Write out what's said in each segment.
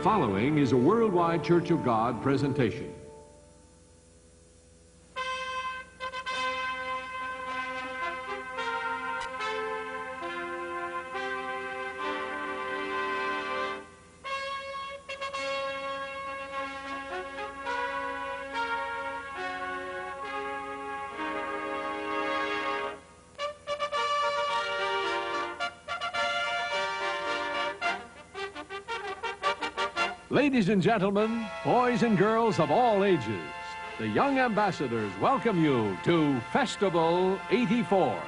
following is a Worldwide Church of God presentation. Ladies and gentlemen, boys and girls of all ages, the Young Ambassadors welcome you to Festival 84.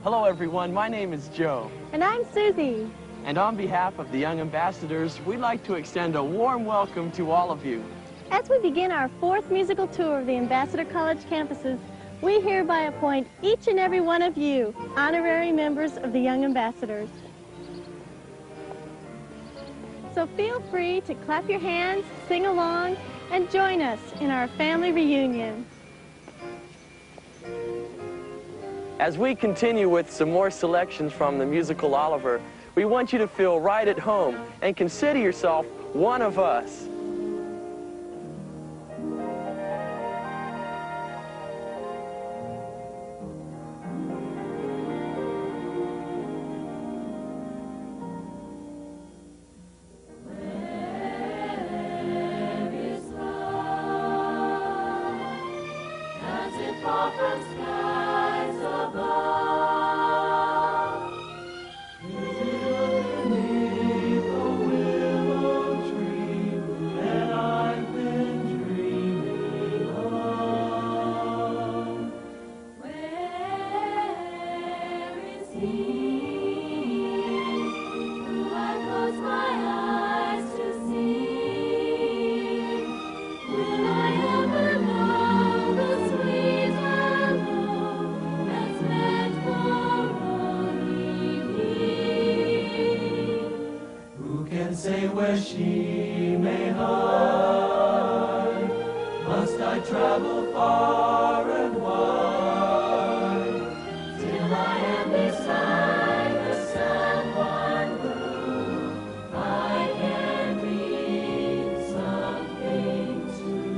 Hello everyone, my name is Joe. And I'm Susie. And on behalf of the Young Ambassadors, we'd like to extend a warm welcome to all of you. As we begin our 4th musical tour of the Ambassador College campuses, we hereby appoint each and every one of you honorary members of the Young Ambassadors. So feel free to clap your hands, sing along, and join us in our family reunion. As we continue with some more selections from the musical Oliver, we want you to feel right at home and consider yourself one of us. Say where she may hide. Must I travel far and wide till I am beside the San Juan blue? I can read something too.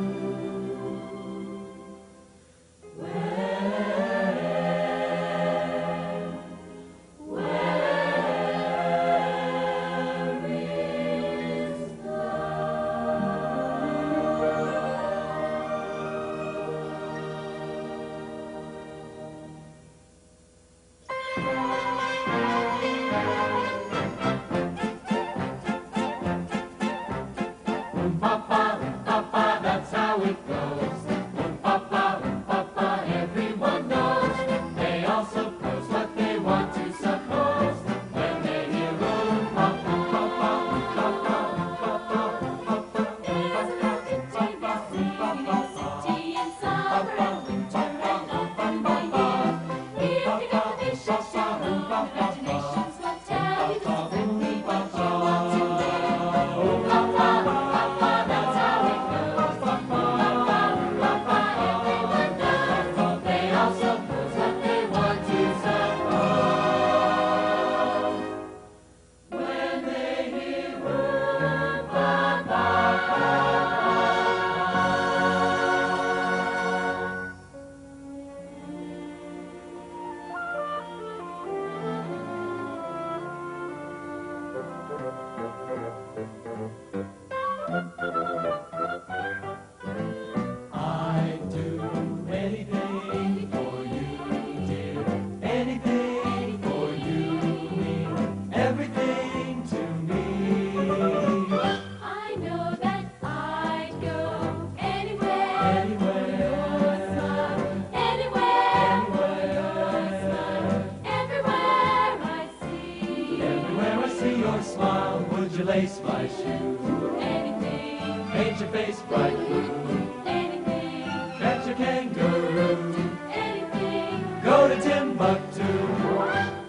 like food. Anything, Catch a kangaroo. anything, Go to Timbuktu.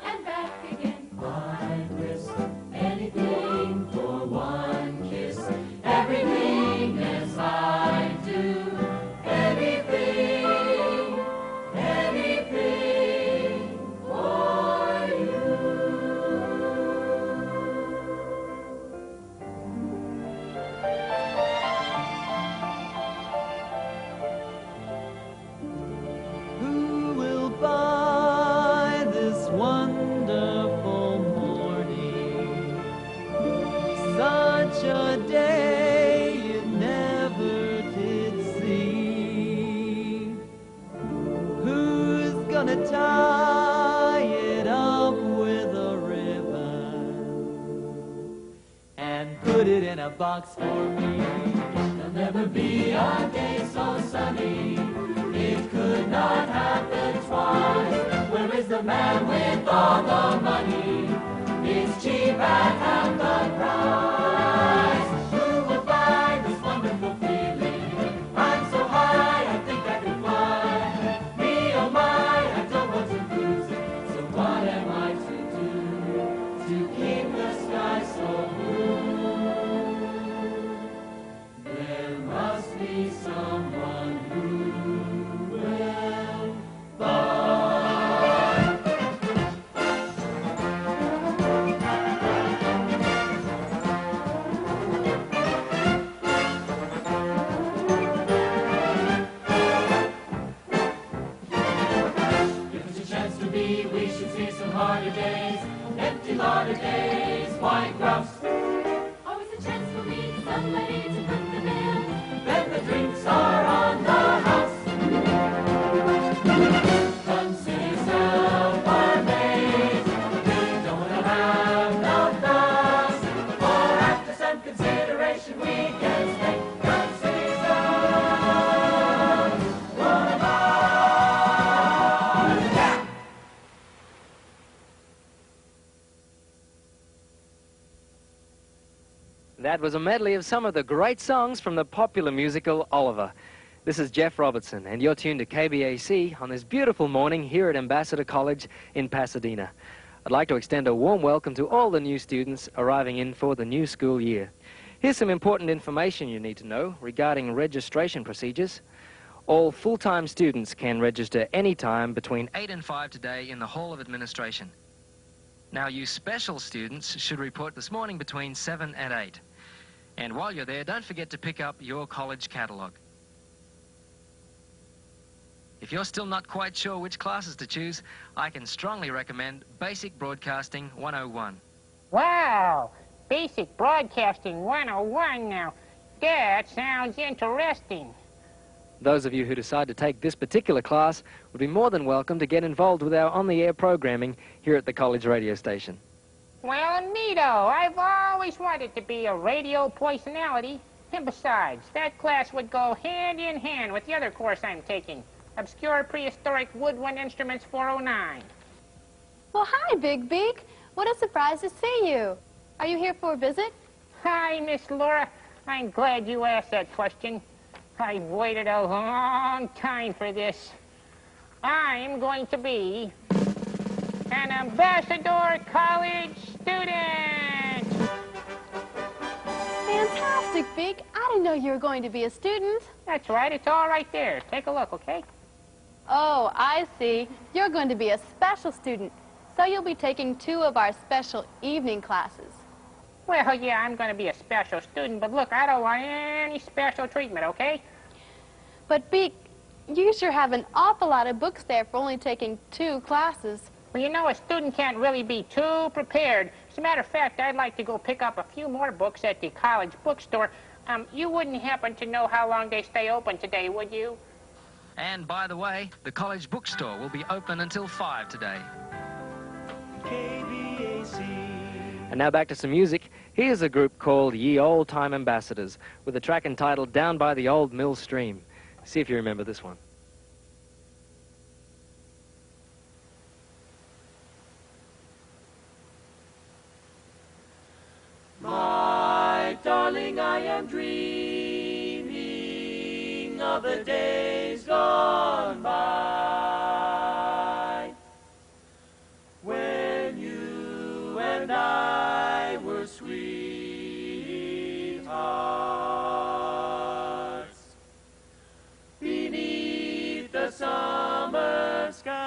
and back again. I'd risk anything for one kiss. Everything as I do. Anything, anything for you. Who will buy this wonderful morning? Such a day you never did see. Who's gonna tie it up with a ribbon and put it in a box for me? There'll never be a day so sunny it could not happen twice. Where is the man with all the money? It's cheap at half the price. Who will buy this wonderful feeling? I'm so high, I think I could fly. Me, oh my, I don't want to lose it. So what am I to do to keep the sky so blue? There must be someone who will buy. If it's a chance to be, we should see some harder days. Empty larder days, wine grouse. Always a chance for me, somebody to put the bill. Then the drinks are on the house. Consider yourself our mate. We don't have no fuss. For after some consideration, we can stay. Consider yourself one of us. Yeah! That was a medley of some of the great songs from the popular musical Oliver. This is Jeff Robertson, and you're tuned to KBAC on this beautiful morning here at Ambassador College in Pasadena. I'd like to extend a warm welcome to all the new students arriving in for the new school year. Here's some important information you need to know regarding registration procedures. All full-time students can register anytime between 8 and 5 today in the Hall of Administration. Now, you special students should report this morning between 7 and 8. And while you're there, don't forget to pick up your college catalog. If you're still not quite sure which classes to choose, I can strongly recommend Basic Broadcasting 101. Wow! Basic Broadcasting 101 now. That sounds interesting. Those of you who decide to take this particular class would be more than welcome to get involved with our on-the-air programming here at the college radio station. Well, neato. I've always wanted to be a radio personality. And besides, that class would go hand in hand with the other course I'm taking. Obscure Prehistoric Woodwind Instruments 409. Well, hi, Big Beak. What a surprise to see you. Are you here for a visit? Hi, Miss Laura. I'm glad you asked that question. I've waited a long time for this. I'm going to be an Ambassador College student. Fantastic, Beak. I didn't know you were going to be a student. That's right. It's all right there. Take a look, okay? Oh, I see. You're going to be a special student. So you'll be taking 2 of our special evening classes. Well, yeah, I'm going to be a special student, but look, I don't want any special treatment, okay? But, Beak, you sure have an awful lot of books there for only taking 2 classes. Well, you know, a student can't really be too prepared. As a matter of fact, I'd like to go pick up a few more books at the college bookstore. You wouldn't happen to know how long they stay open today, would you? And by the way, the college bookstore will be open until 5 today. KBAC. And now back to some music. Here's a group called Ye Old Time Ambassadors with a track entitled Down by the Old Mill Stream. See if you remember this one. My darling, I am dreaming of the days gone by, when you and I were sweethearts, beneath the summer sky.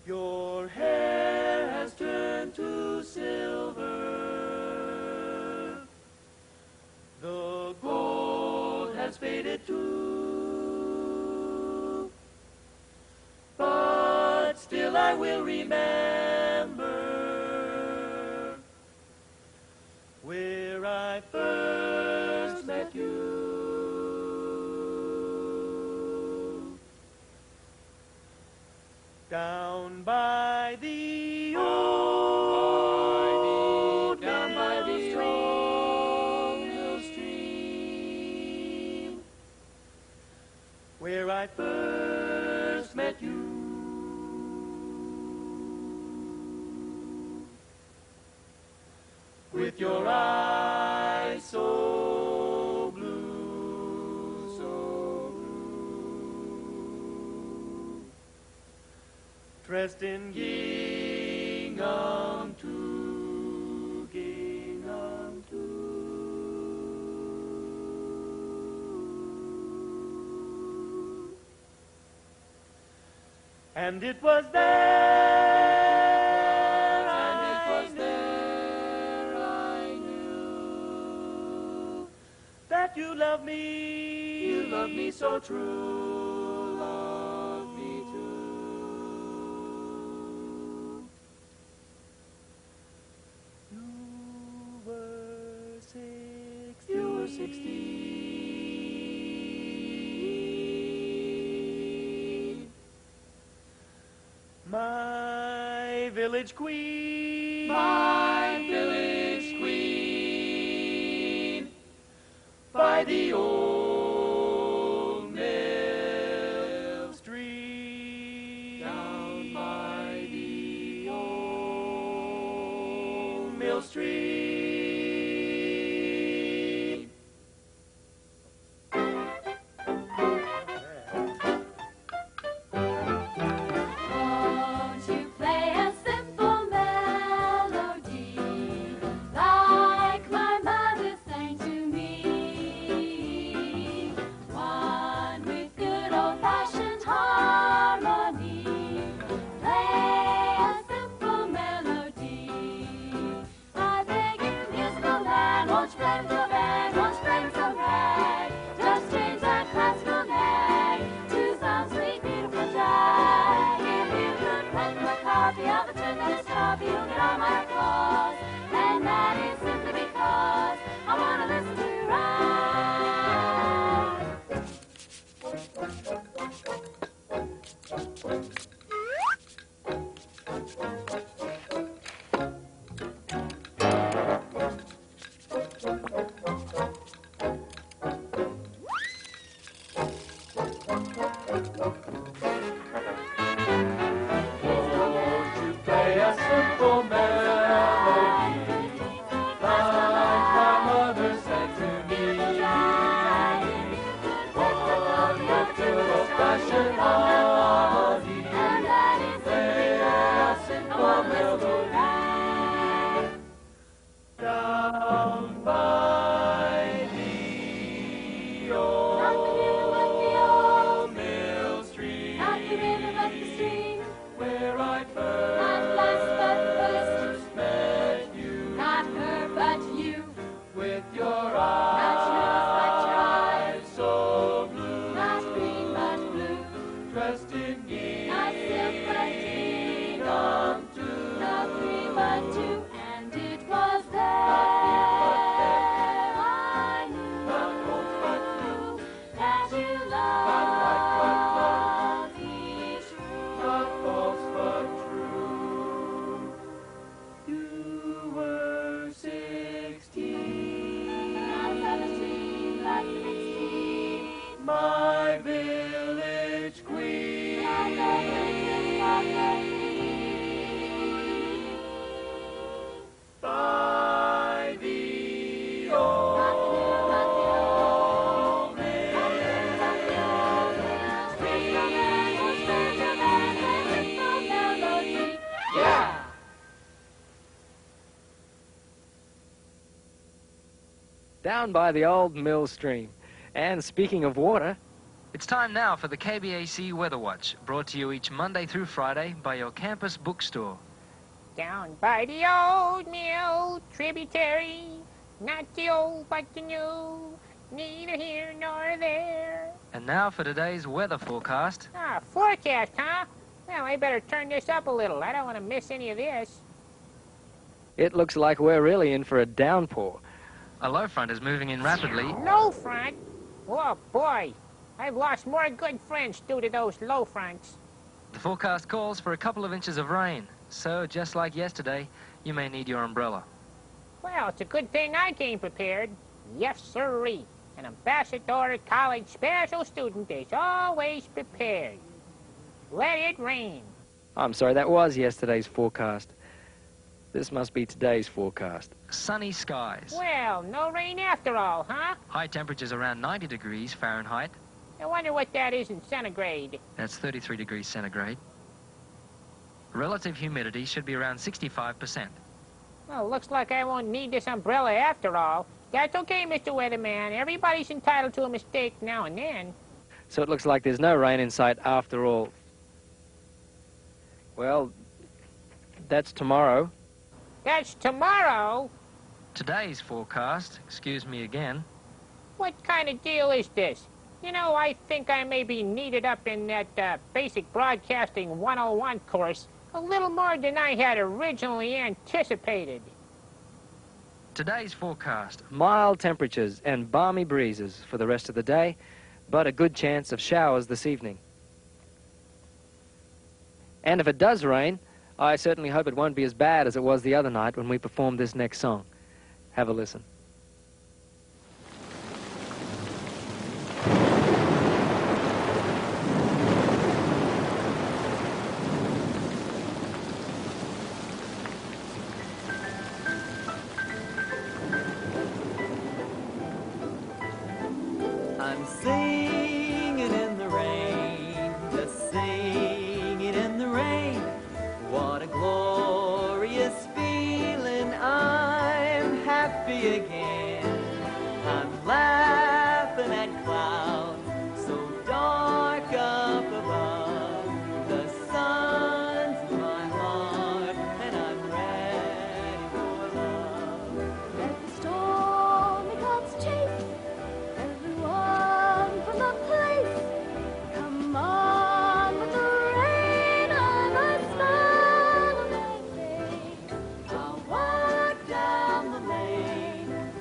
Your hair has turned to silver, the gold has faded too, but still I will remember where I first met you. Down by the old mill stream, where I first met you. With your eyes so blue, so blue, dressed in gingham too, gingham too. And it was there, I knew that you loved me so true, loved me too. You were 16, my village queen, by the old mill stream, down by the old mill stream. Won't you play a simple melody like my mother sang to me? One with good old-fashioned harmony. Play a simple melody. I beg you, musical man, won't you play with your band? Won't you play with your rag? Just change that classical nag to some sweet, beautiful jag. If you could print me a copy of a tune that is toppy, you'll get all my applause. And that is simply because I want to listen to Won't you play a simple melody like my mother sang to me? One with good old-fashioned harmony. Play a simple melody. Down by the old mill stream, where I first met you, not her but you, with your eyes so blue, not green but blue, dressed in not silk but gingham too. not green but two, and it was there. down by the old mill stream. And speaking of water, it's time now for the KBAC Weather Watch, brought to you each Monday through Friday by your campus bookstore. Down by the old mill tributary, not the old but the new, neither here nor there. And now for today's weather forecast. Ah, forecast, huh? Well, I better turn this up a little. I don't want to miss any of this. It looks like we're really in for a downpour. A low front is moving in rapidly. Low front? Oh, boy. I've lost more good friends due to those low fronts. The forecast calls for a couple of inches of rain. So, just like yesterday, you may need your umbrella. Well, it's a good thing I came prepared. Yes, sirree. An Ambassador College special student is always prepared. Let it rain. I'm sorry, that was yesterday's forecast. This must be today's forecast. Sunny skies. Well, no rain after all, huh? High temperatures around 90 degrees Fahrenheit. I wonder what that is in centigrade. That's 33 degrees centigrade. Relative humidity should be around 65%. Well, looks like I won't need this umbrella after all. That's okay, Mr. Weatherman. Everybody's entitled to a mistake now and then. So it looks like there's no rain in sight after all. Well, that's tomorrow. That's tomorrow? Today's forecast, excuse me again. What kind of deal is this? You know, I think I may be needed up in that Basic Broadcasting 101 course a little more than I had originally anticipated. Today's forecast, mild temperatures and balmy breezes for the rest of the day, but a good chance of showers this evening. And if it does rain, I certainly hope it won't be as bad as it was the other night when we performed this next song. Have a listen. I'm singing in the rain, just singing in the rain. What a glorious feeling, I'm happy again. I'm laughing at clouds so dark up above. The sun's in my heart and I'm ready for love. Let the stormy clouds chase everyone from the place. Come on with the rain on a smile on my face. I'll walk down the lane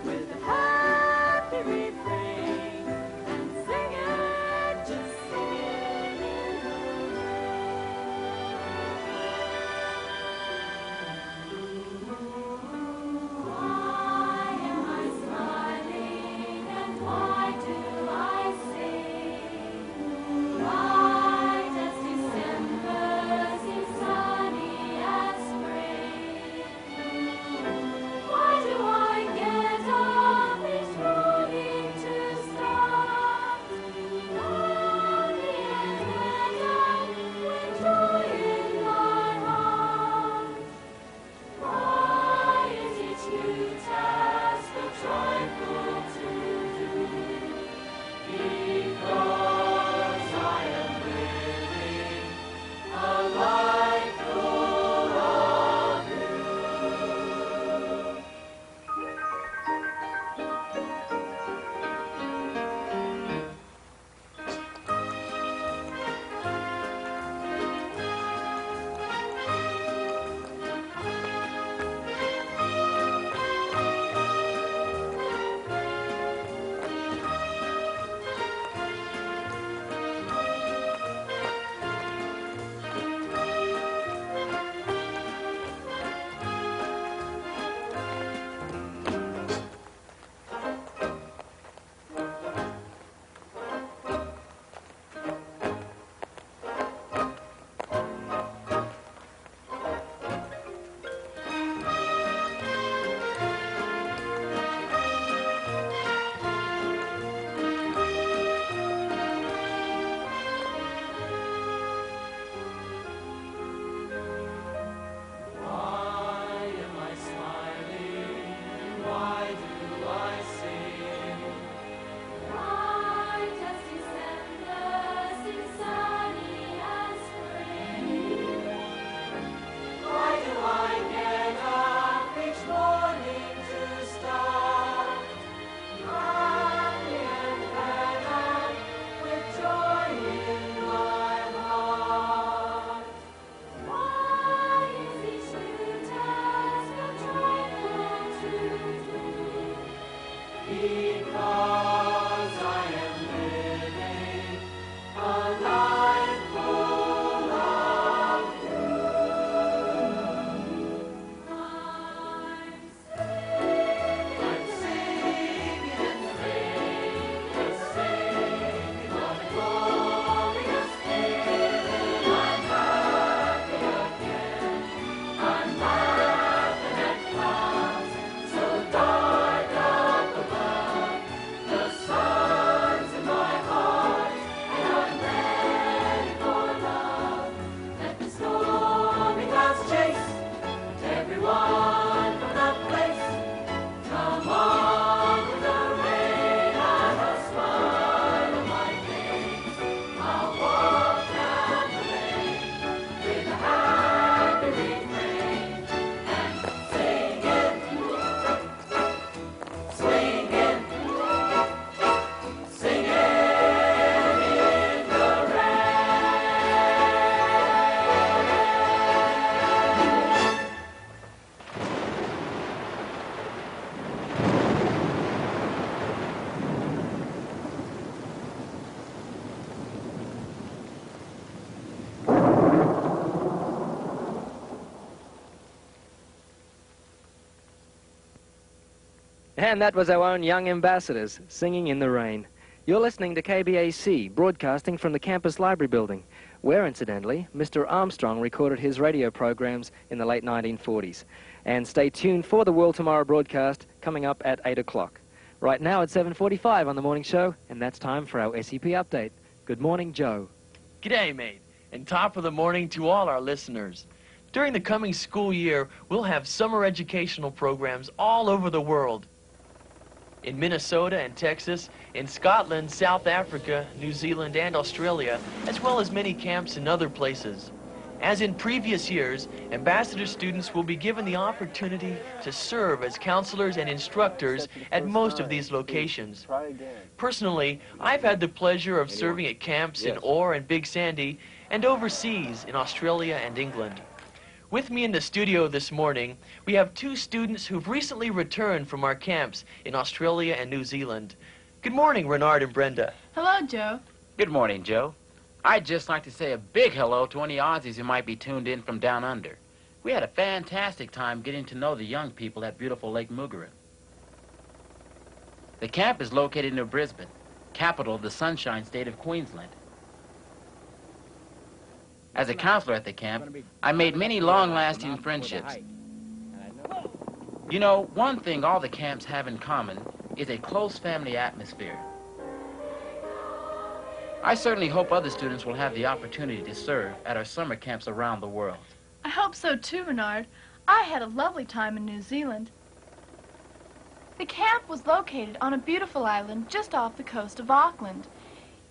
because I am living a life full of you. I'm singing and singing and singing for the glorious feeling I'm happy again. I'm laughing at clouds so dark up above. The sun's in my heart and I'm ready for love. Let the stormy clouds chase everyone from the place. Come on with the rain, I will smile on my face. I'll walk down the lane with a happy refrain and sing it, swing it, sing it in the rain. And that was our own young ambassadors singing in the rain. You're listening to KBAC, broadcasting from the campus library building, where, incidentally, Mr. Armstrong recorded his radio programs in the late 1940s. And stay tuned for the World Tomorrow broadcast coming up at 8 o'clock. Right now it's 7:45 on the morning show, and that's time for our SEP update. Good morning, Joe. G'day, mate, and top of the morning to all our listeners. During the coming school year, we'll have summer educational programs all over the world. In Minnesota and Texas, in Scotland, South Africa, New Zealand, and Australia, as well as many camps in other places. As in previous years, ambassador students will be given the opportunity to serve as counselors and instructors at most of these locations. Personally, I've had the pleasure of serving at camps in Orr and Big Sandy and overseas in Australia and England. With me in the studio this morning, we have two students who've recently returned from our camps in Australia and New Zealand. Good morning, Renard and Brenda. Hello, Joe. Good morning, Joe. I'd just like to say a big hello to any Aussies who might be tuned in from down under. We had a fantastic time getting to know the young people at beautiful Lake Mugaran. The camp is located near Brisbane, capital of the Sunshine State of Queensland. As a counselor at the camp, I made many long-lasting friendships. You know, one thing all the camps have in common is a close family atmosphere. I certainly hope other students will have the opportunity to serve at our summer camps around the world. I hope so too, Renard. I had a lovely time in New Zealand. The camp was located on a beautiful island just off the coast of Auckland.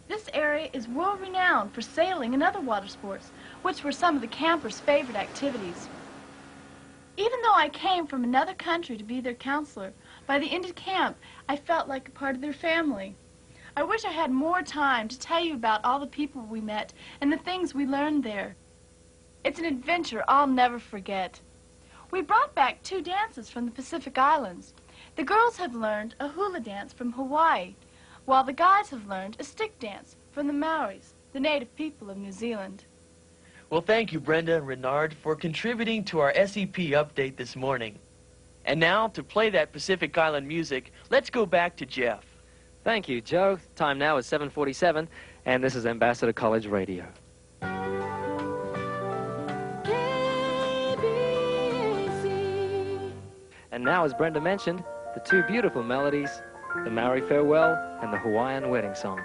This area is world-renowned for sailing and other water sports, which were some of the campers' favorite activities. Even though I came from another country to be their counselor, by the end of camp, I felt like a part of their family. I wish I had more time to tell you about all the people we met and the things we learned there. It's an adventure I'll never forget. We brought back 2 dances from the Pacific Islands. The girls have learned a hula dance from Hawaii, while the guys have learned a stick dance from the Maoris, the native people of New Zealand. Well, thank you, Brenda and Renard, for contributing to our SEP update this morning. And now, to play that Pacific Island music, let's go back to Jeff. Thank you, Joe. Time now is 7:47, and this is Ambassador College Radio. KBAC. And now, as Brenda mentioned, the 2 beautiful melodies, the Maori Farewell and the Hawaiian Wedding Song.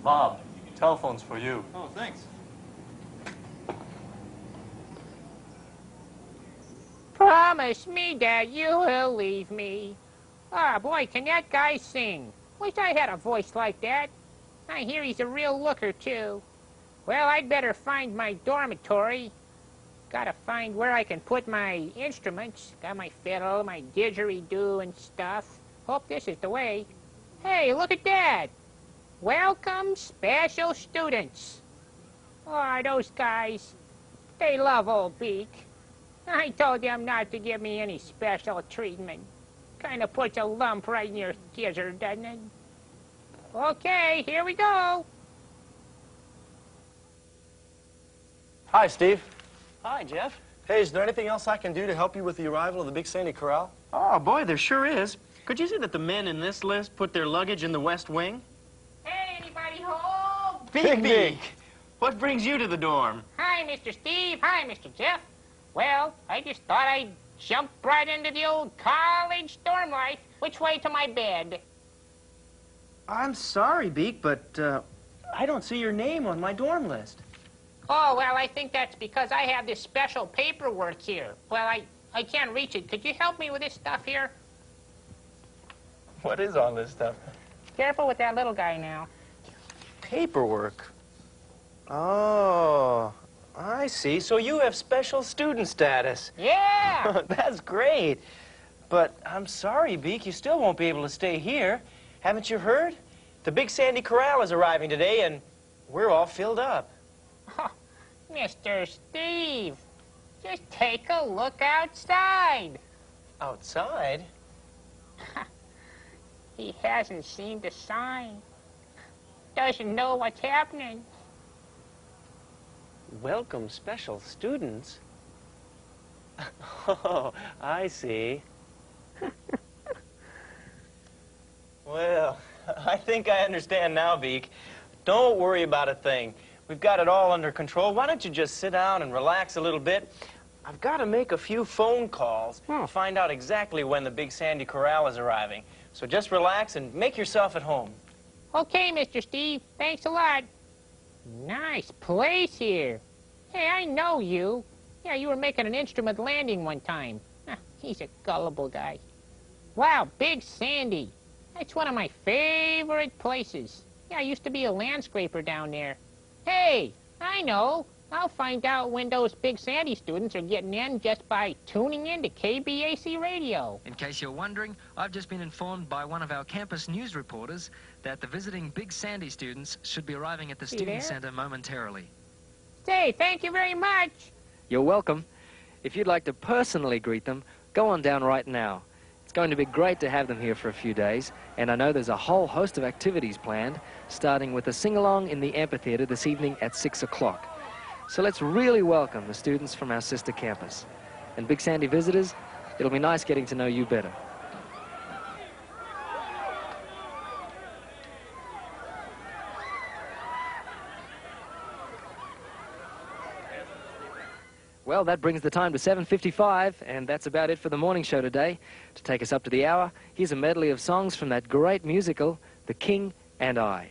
Bob, telephone's for you. Oh, thanks. Promise me that you will leave me. Ah, boy, can that guy sing. Wish I had a voice like that. I hear he's a real looker, too. Well, I'd better find my dormitory. Gotta find where I can put my instruments. Got my fiddle, my didgeridoo and stuff. Hope this is the way. Hey, look at that. Welcome, special students. Oh, those guys. They love old Beak. I told them not to give me any special treatment. Kind of puts a lump right in your gizzard, doesn't it? Okay, here we go. Hi, Steve. Hi, Jeff. Hey, is there anything else I can do to help you with the arrival of the Big Sandy Corral? Oh, boy, there sure is. Could you see that the men in this list put their luggage in the West Wing? Hey, anybody home? Big Beak! What brings you to the dorm? Hi, Mr. Steve. Hi, Mr. Jeff. Well, I just thought I'd jump right into the old college dorm life. Which way to my bed? I'm sorry, Beak, but I don't see your name on my dorm list. Oh, well, I think that's because I have this special paperwork here. Well, I can't reach it. Could you help me with this stuff here? What is all this stuff? Careful with that little guy now. Paperwork? Oh, I see. So you have special student status. Yeah! That's great. But I'm sorry, Beak, you still won't be able to stay here. Haven't you heard? The Big Sandy Corral is arriving today, and we're all filled up. Oh, Mr. Steve, just take a look outside. Outside? He hasn't seen the sign. Doesn't know what's happening. Welcome special students? Oh, I see. Well, I think I understand now, Beak. Don't worry about a thing. We've got it all under control. Why don't you just sit down and relax a little bit? I've got to make a few phone calls to find out exactly when the Big Sandy Corral is arriving. So just relax and make yourself at home. Okay, Mr. Steve. Thanks a lot. Nice place here. Hey, I know you. Yeah, you were making an instrument landing one time. He's a gullible guy. Wow, Big Sandy. That's one of my favorite places. Yeah, I used to be a landscaper down there. Hey, I know. I'll find out when those Big Sandy students are getting in just by tuning in to KBAC radio. In case you're wondering, I've just been informed by one of our campus news reporters that the visiting Big Sandy students should be arriving at the Student Center momentarily. Say, thank you very much. You're welcome. If you'd like to personally greet them, go on down right now. It's going to be great to have them here for a few days, and I know there's a whole host of activities planned, starting with a sing-along in the amphitheater this evening at 6 o'clock. So let's really welcome the students from our sister campus. And Big Sandy visitors, it'll be nice getting to know you better. Well, that brings the time to 7:55, and that's about it for the morning show today. To take us up to the hour, here's a medley of songs from that great musical, The King and I.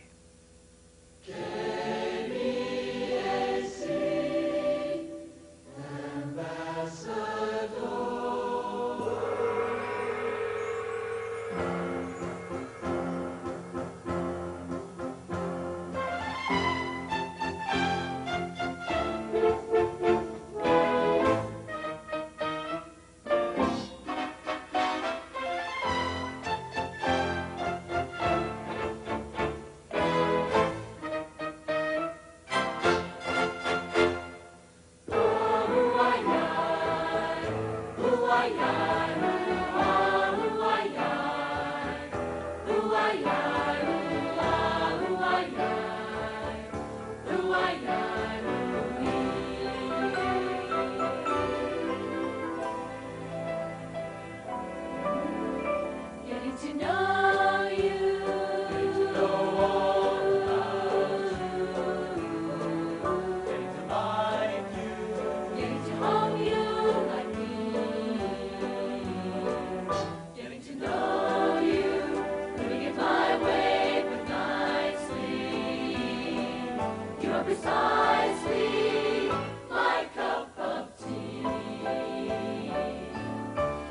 You're precisely my cup of tea.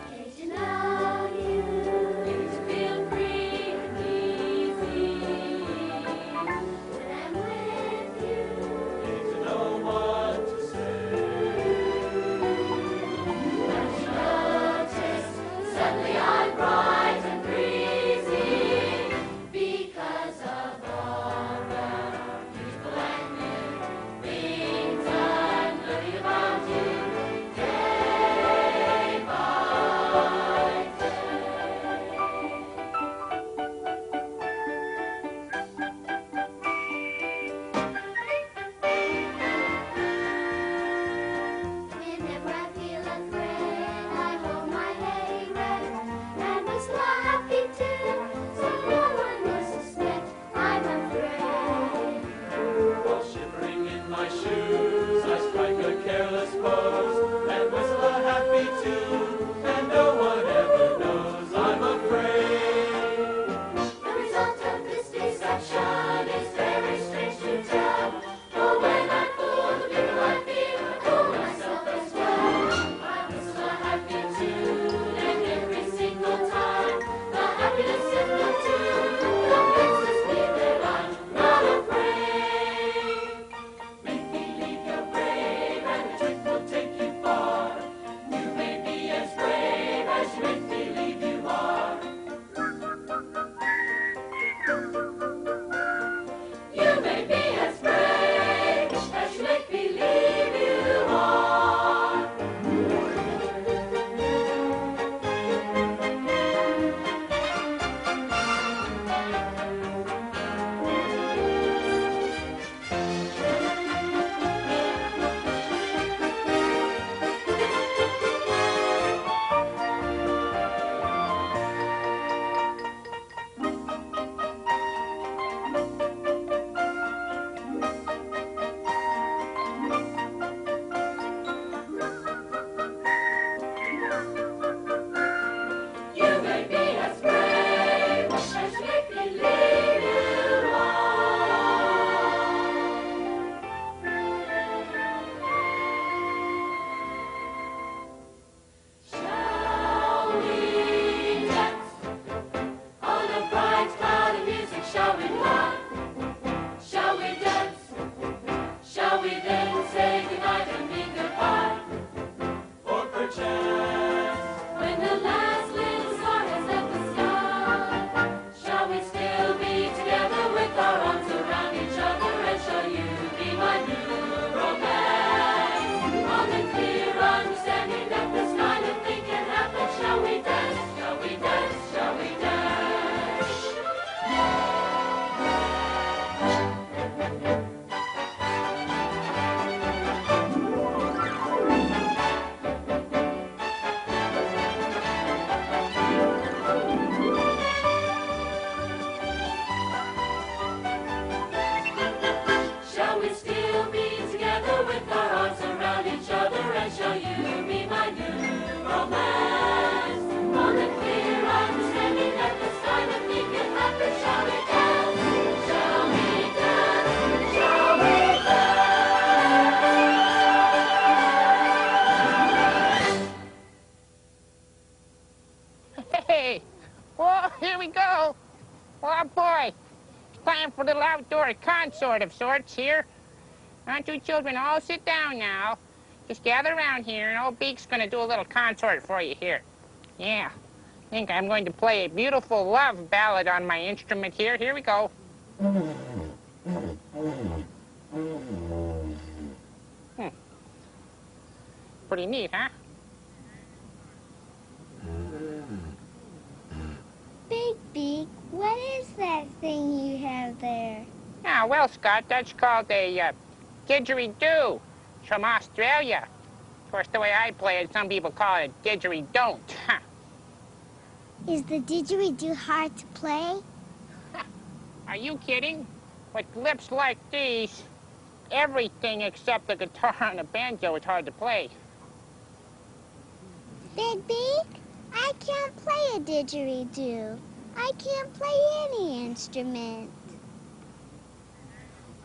Gazing at you, makes me feel free and easy. When I'm with you, Need to know what to say. don't you notice? Suddenly I'm bright and breezy because of all the beautiful and new things I'm learning about you day by day. Whenever I feel afraid, I hold my hay rack and whistle a happy tune, so no one will suspect I'm afraid. While shivering in my shoes, I strike a careless pose and whistle a happy tune, and no one ever knows I'm afraid. The result of this deception is very strange to tell, for when I fool the people I fear, I fool myself as well. I whistle a happy tune, and every single time the happiness in the tune convinces me that I'm not afraid. Make believe you're brave, and the trick will take you far. You may be as brave as you make believe you are. You may be as brave as you make believe you are. You may be as brave as you make believe you are. Shall we dance on a bright cloud of music? Shall we laugh? Shall we dance? Shall we then say goodnight and mean goodbye? Or perchance, When the last little star has left the sky, shall we still be together with our arms around each other? And shall you be my new romance? On the clear understanding that this kind of thing can happen. Shall we dance? Shall we dance? Shall we dance? Shall we still be together with our arms around each other? And shall you be my new romance? On the clear understanding that this kind of thing can happen. Shall we dance? Shall we dance? Shall we dance? Hey, well, here we go. Oh, boy. It's time for a little outdoor consort of sorts here. Why don't you children all sit down now? Just gather around here, and old Beak's going to do a little consort for you here. Yeah. I think I'm going to play a beautiful love ballad on my instrument here. Here we go. Pretty neat, huh? Big Beak, what is that thing you have there? Ah, well, Scott, that's called a didgeridoo. It's from Australia. Of course, the way I play it, some people call it a didgeridoo. Is the didgeridoo hard to play? Are you kidding? With lips like these, everything except the guitar and the banjo is hard to play. Big Beak, I can't play a didgeridoo. I can't play any instrument.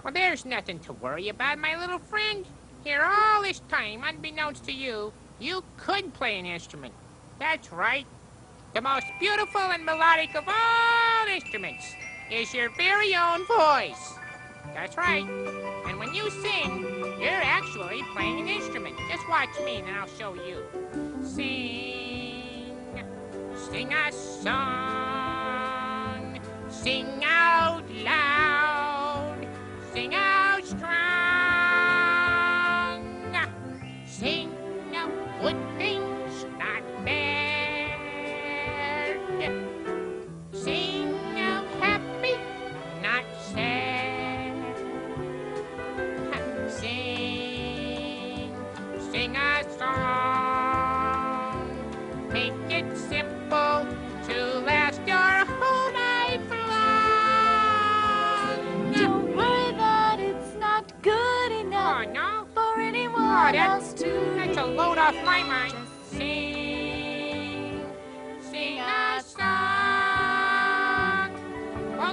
Well, there's nothing to worry about, my little friend. Here all this time, unbeknownst to you, you could play an instrument. That's right. The most beautiful and melodic of all instruments is your very own voice. That's right. And when you sing, you're actually playing an instrument. Just watch me and I'll show you. Sing, sing a song, sing out loud, sing out strong, sing of good things, not bad, sing of happy, not sad, sing a song, make it simple to last your whole life long. Don't worry that it's not good enough Oh, no? for anyone else to That's a load off my mind. Sing, sing a song.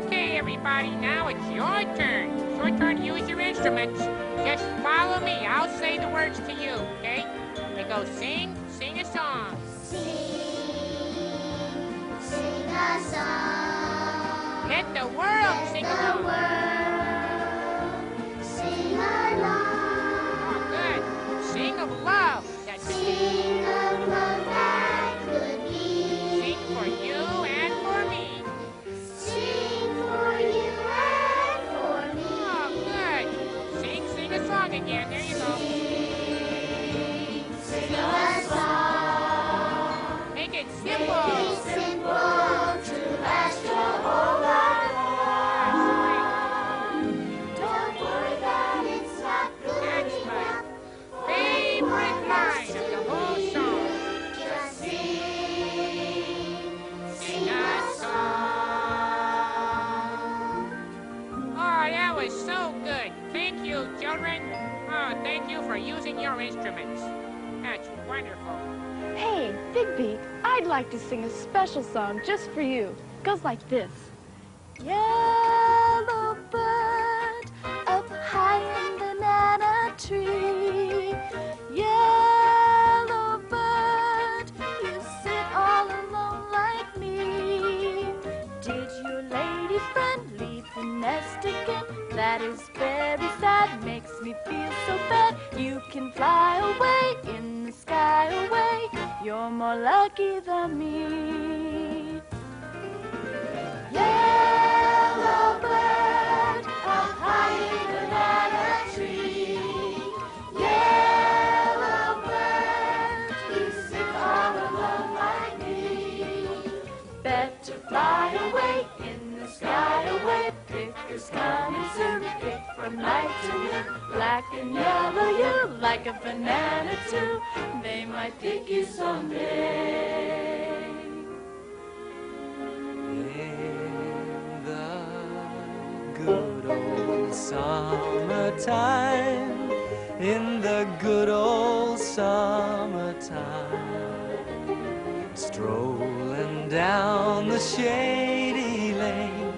Okay, everybody, now it's your turn. It's your turn to use your instruments. Just follow me. I'll say the words to you, okay? They go sing, sing a song. Sing a song. Let the world sing along. Sing along. Oh, good. Sing of love. That's Sing of love that could be. Sing for you and for me. Sing for you and for me. Oh, good. Sing a song again. There you go. Sing a song. Make it Make simple. it simple to last your whole life. Don't worry that it's not good That's my enough. favorite line of the whole song. Just sing A song. Oh, that was so good. Thank you, children. Oh, thank you for using your instruments. That's wonderful. Hey, Big Beak, I'd like to sing a special song just for you. Goes like this. Yellow bird up high in the banana tree. Yellow bird, you sit all alone like me. Did your lady friend leave the nest again? That is very sad, makes me feel so bad. You can fly away in the sky away. You're more lucky than me. Yellow bird up high in the banana tree. Yellow bird, you sit all alone like me. Better fly away in the sky away. Picker's coming soon. Pick from night to noon. Black and yellow, you like a banana too. They might pick you someday. In the good old summertime, in the good old summertime, strolling down the shady lane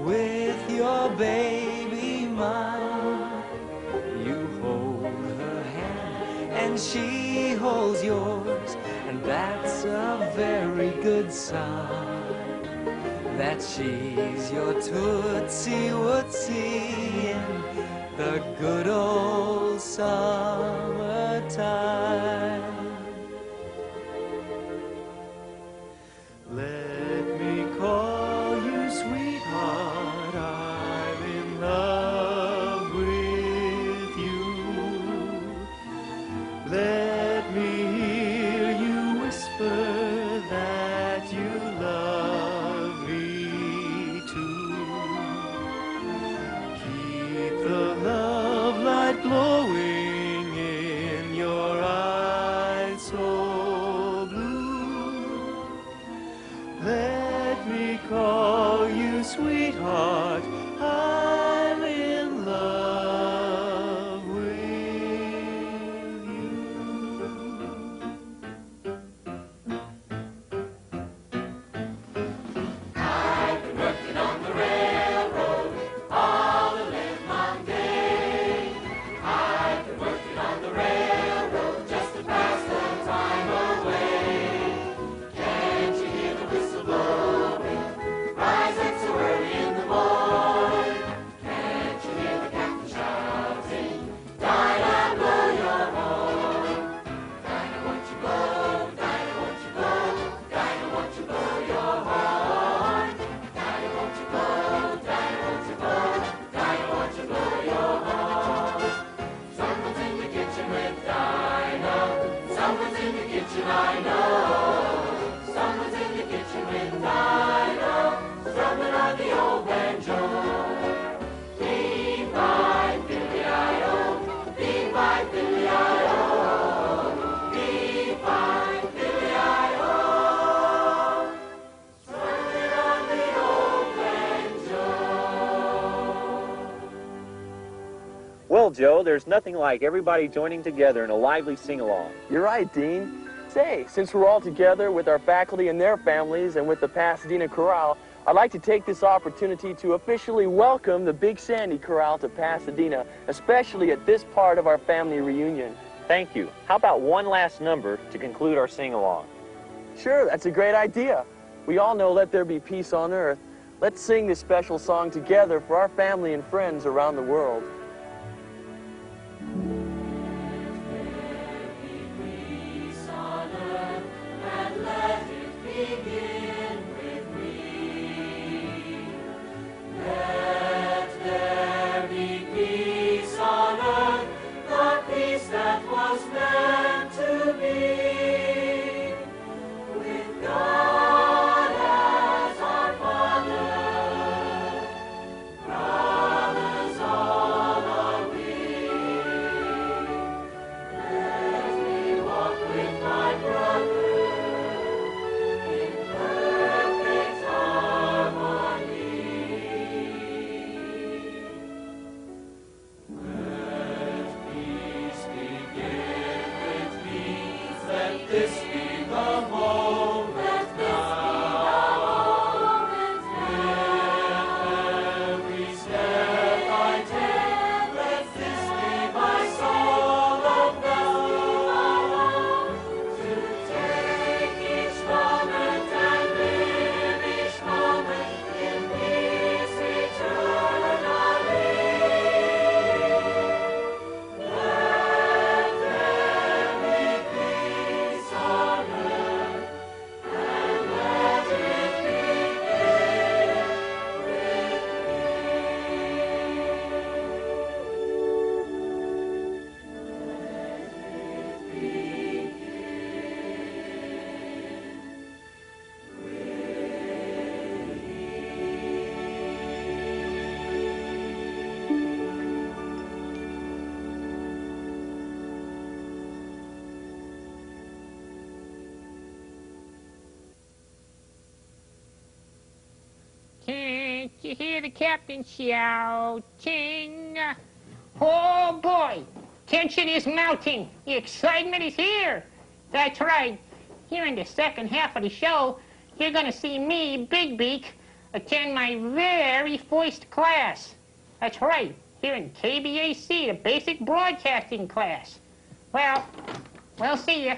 with your baby mine. You hold her hand and she holds yours, and that's a very good sign that she's your Tootsie Wootsie in the good old summertime. Let me call you sweetheart, I'm in love with you. Let me hear you whisper that you love me too. Keep the love light glowing in your eyes. Well, Joe, there's nothing like everybody joining together in a lively sing-along. You're right, Dean. Say, since we're all together with our faculty and their families and with the Pasadena Chorale, I'd like to take this opportunity to officially welcome the Big Sandy Chorale to Pasadena, especially at this part of our family reunion. Thank you. How about one last number to conclude our sing-along? Sure, that's a great idea. We all know Let There Be Peace on Earth. Let's sing this special song together for our family and friends around the world. Can't you hear the captain shouting? Oh boy, tension is mounting. The excitement is here. That's right. Here in the second half of the show, you're going to see me, Big Beak, attend my very first class. That's right, here in KBAC, the basic broadcasting class. Well, we'll see ya.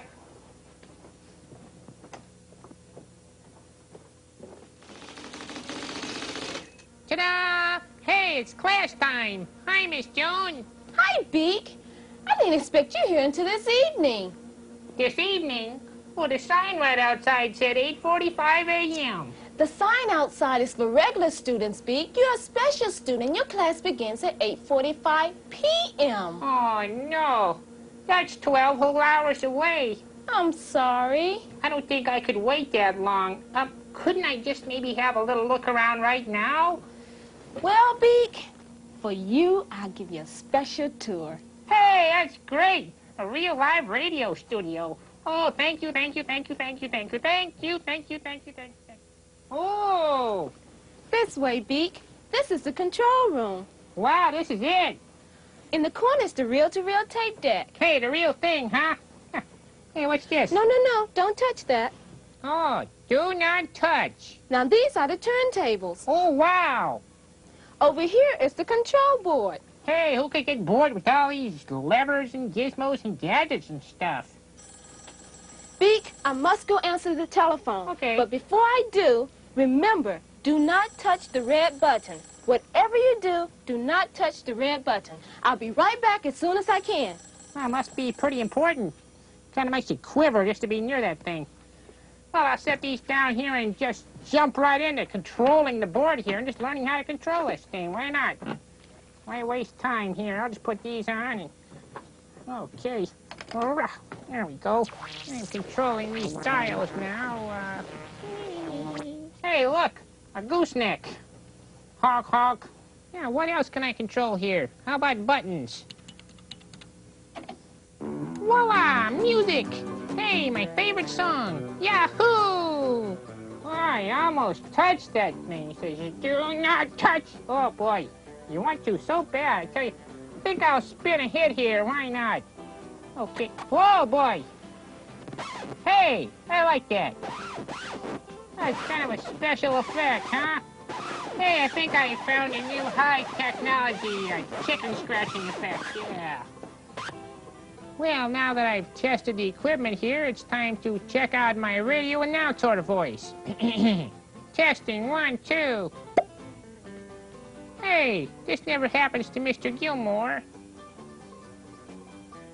Ta-da! Hey, it's class time. Hi, Miss Joan. Hi, Beak. I didn't expect you here until this evening. This evening? Well, the sign right outside said 8:45 a.m. The sign outside is for regular students, Beak. You're a special student. Your class begins at 8:45 p.m. Oh, no. That's 12 whole hours away. I'm sorry. I don't think I could wait that long. Couldn't I just maybe have a little look around right now? Well, Beak, for you, I'll give you a special tour. Hey, that's great. A real live radio studio. Oh, thank you, thank you, thank you, thank you, thank you, thank you, thank you, thank you, thank you. Oh! This way, Beak. This is the control room. Wow, this is it. In the corner is the reel-to-reel tape deck. Hey, the real thing, huh? Hey, what's this? No, don't touch that. Oh, do not touch. Now, these are the turntables. Oh, wow. Over here is the control board. Hey, who could get bored with all these levers and gizmos and gadgets and stuff? Beak, I must go answer the telephone. Okay. But before I do, remember, do not touch the red button. Whatever you do, do not touch the red button. I'll be right back as soon as I can. That must be pretty important. Kind of makes you quiver just to be near that thing. Well, I'll set these down here and just jump right into controlling the board here and just learning how to control this thing. Why not? Why waste time here? I'll just put these on and... Okay. There we go. I'm controlling these dials now. Hey, look! A gooseneck. Honk, honk. Yeah, what else can I control here? How about buttons? Voila! Music! Hey, my favorite song! Yahoo! Oh, I almost touched that thing. It says, do not touch! Oh, boy. You want to so bad. I tell you, think I'll spin a hit here. Why not? Okay. Whoa, boy. Hey, I like that. That's kind of a special effect, huh? Hey, I think I found a new high technology chicken scratching effect. Yeah. Well, now that I've tested the equipment here, it's time to check out my radio announcer voice. Testing, 1, 2. Hey, this never happens to Mr. Gilmore.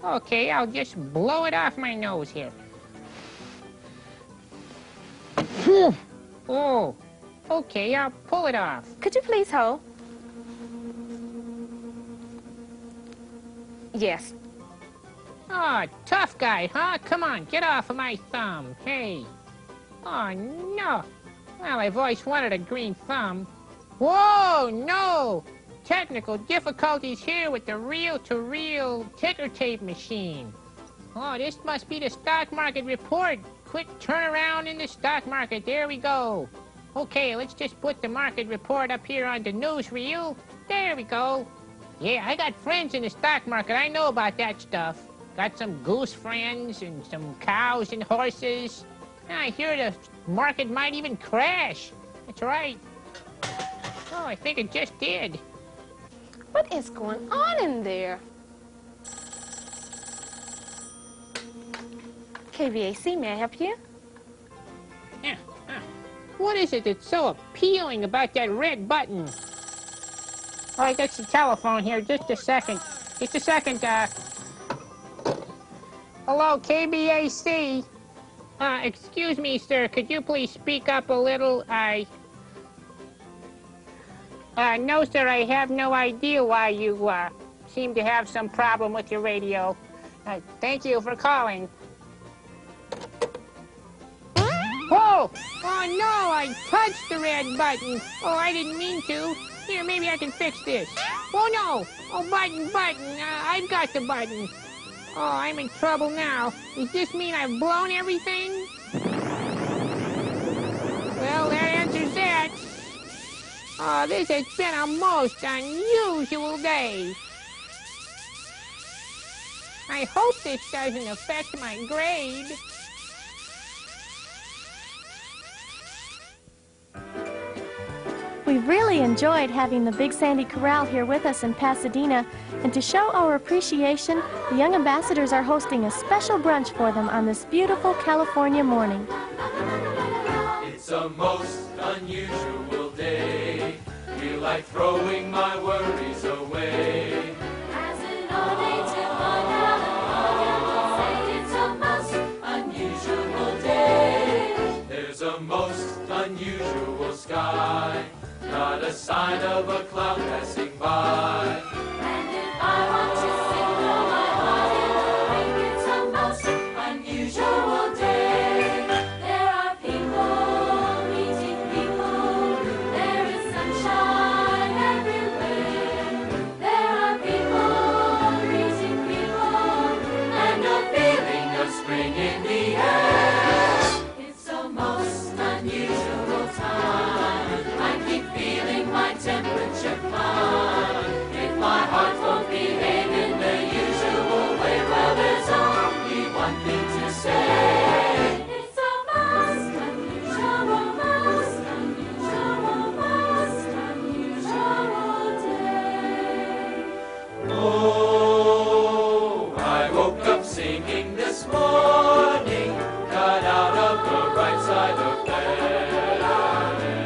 Okay, I'll just blow it off my nose here. Oh, okay, I'll pull it off. Could you please hold? Yes. Oh, tough guy, huh? Come on, get off of my thumb. Hey. Oh, no. Well, I've always wanted a green thumb. Whoa, no! Technical difficulties here with the reel-to-reel ticker tape machine. Oh, this must be the stock market report. Quick turnaround in the stock market. There we go. Okay, let's just put the market report up here on the newsreel. There we go. Yeah, I got friends in the stock market. I know about that stuff. Got some goose friends and some cows and horses. I hear the market might even crash. That's right. Oh, I think it just did. What is going on in there? KVAC, may I help you? Yeah. What is it that's so appealing about that red button? Oh, I got the telephone here. Just a second. Just a second, Hello, KBAC. Excuse me, sir. Could you please speak up a little? No, sir. I have no idea why you, seem to have some problem with your radio. Thank you for calling. Whoa! Oh, no! I touched the red button. Oh, I didn't mean to. Here, maybe I can fix this. Oh, no! Oh, button. I've got the button. Oh, I'm in trouble now. Does this mean I've blown everything? Well, that answers that. Oh, this has been a most unusual day. I hope this doesn't affect my grade. We've really enjoyed having the Big Sandy Chorale here with us in Pasadena, and to show our appreciation, the Young Ambassadors are hosting a special brunch for them on this beautiful California morning. It's a most unusual day. Feel like throwing my worries away. As an old native on California, it's a most unusual day. There's a most unusual sky. Not a sign of a cloud passing by. And if I want to sing from my heart, it will ring. It's a most unusual day. There are people meeting people. There is sunshine everywhere. There are people meeting people. And a feeling of spring in the air. It's a most unusual time. I keep feeling my temperature climb. If my heart won't behave in the usual way, well, there's only one thing to say. It's a most unusual, most unusual day. Oh, I woke up singing this morning. Got out of the right side of bed.